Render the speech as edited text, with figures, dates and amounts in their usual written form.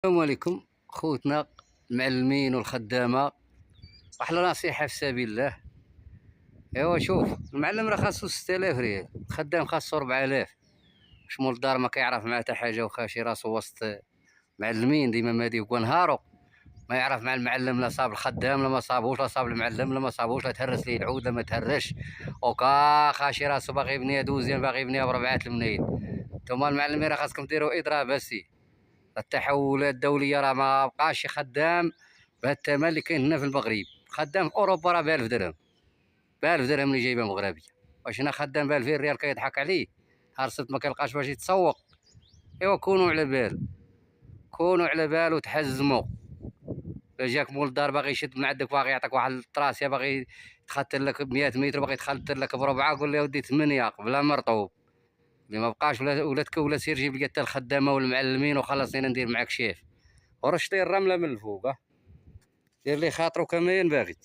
السلام عليكم خوتنا المعلمين والخدامة. أحلى نصيحة في سبيل الله. ايوا شوف، المعلم راه خاصو 6000 ريال، الخدام خاصو 4000. شمول الدار ما كيعرف مع حتى حاجة وخاشي راسو وسط معلمين ديما مادي ونهارو ما يعرف مع المعلم، لا صاب الخدام لا ما صابوش، لا صاب المعلم لا ما صابوش، لا تهرس ليه العود لا ما تهرش، وكا خاشي راسو باغي يبنيها دوزيام، باغي يبنيها بربعات الملايين. نتوما المعلمين راه خاصكم ديروا اضراب هسي. التحولات الدوليه راه ما بقاش خدام بهذا الثمن اللي كاين هنا في المغرب. خدام في اوروبا راه ب 1000 درهم، ب 1000 درهم اللي جايبه مغربيه. واش هنا خدام ب 2000 ريال كيضحك عليه؟ نهار السبت ما كيلقاش باش يتسوق. ايوا كونوا على بال، كونوا على بال وتحزموا. الا جاك مول الدار باغي يشد من عندك، باغي يعطيك واحد الطراسيه، باغي تخطر لك ب 100 متر، باغي تخطر لك بربعه، قول له يا ودي 8 بلا مرطوب. اللي ما بقاش ولا سير جيب لي حتى الخدامه والمعلمين وخلصني ندير معاك شيف. ورش لي الرمله من الفوق، دير لي خاطرو كما ينبغي.